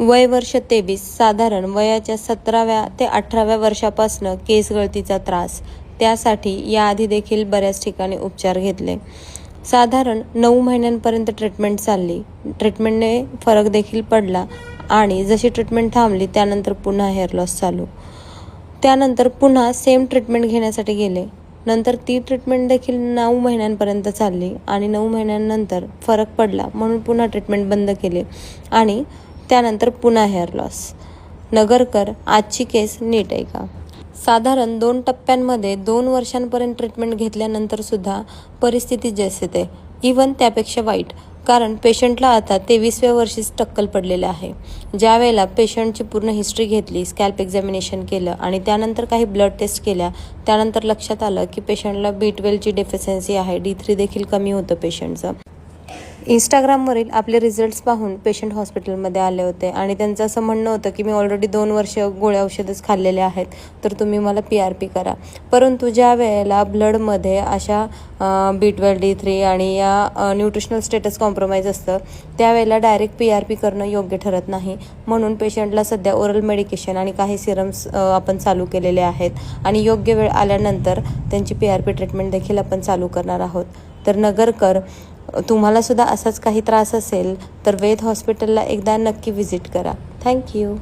वय वर्ष 23, साधारण वयाच्या 17व्या ते 18व्या वर्षापासून केस गळतीचा त्रास. त्यासाठी याआधी देखील बऱ्याच ठिकाणी उपचार घेतले. साधारण 9 महिन्यांपर्यंत ट्रीटमेंट चालली. ट्रीटमेंटने फरक देखील पडला आणि जशी ट्रीटमेंट थांबली त्यानंतर पुन्हा हेअर लॉस चालू. त्यानंतर पुन्हा सेम ट्रीटमेंट घेण्यासाठी गेले. नंतर ती ट्रीटमेंट देखील 9 महिन्यांपर्यंत चालली आणि 9 महिन्यांनंतर फरक पडला म्हणून पुन्हा ट्रीटमेंट बंद केली आणि त्यानंतर पुन्हा हेअर लॉस. नगरकर, आजची केस नीट आहे का? साधारण 2 टप्प्यांमध्ये 2 वर्षांपर्यंत ट्रीटमेंट घेतल्यानंतर सुद्धा परिस्थिती जैसे थे, इवन त्यापेक्षा वाईट. कारण पेशंटला आता 23व्या वर्षीच टक्कल पडलेलं आहे. ज्या वेळेला पेशंटची पूर्ण हिस्ट्री घेतली, स्कॅल्प एक्झामिनेशन केलं आणि त्यानंतर काही ब्लड टेस्ट केल्या, त्यानंतर लक्षात आलं की पेशंटला B12ची डेफिशियन्सी आहे. D3 देखील कमी होतं पेशंटचं. इंस्टाग्रामवरील आपले रिझल्ट्स पाहून पेशंट हॉस्पिटलमध्ये आले होते आणि त्यांचं असं म्हणणं होतं की मी ऑलरेडी 2 वर्ष गोळ्या औषधच खाल्लेले आहेत, तर तुम्ही मला PRP करा. परंतु ज्या वेळेला ब्लडमध्ये अशा B12, D3 आणि या न्यूट्रिशनल स्टेटस कॉम्प्रोमाइज असतं, त्यावेळेला डायरेक्ट PRP करणं योग्य ठरत नाही. म्हणून पेशंटला सध्या ओरल मेडिकेशन आणि काही सिरम्स आपण चालू केलेले आहेत आणि योग्य वेळ आल्यानंतर त्यांची PRP ट्रीटमेंट देखील आपण चालू करणार आहोत. तर नगरकर, तुम्हाला सुद्धा असाच काही त्रास असेल तर वेद हॉस्पिटलला एकदा नक्की व्हिजिट करा. थँक्यू.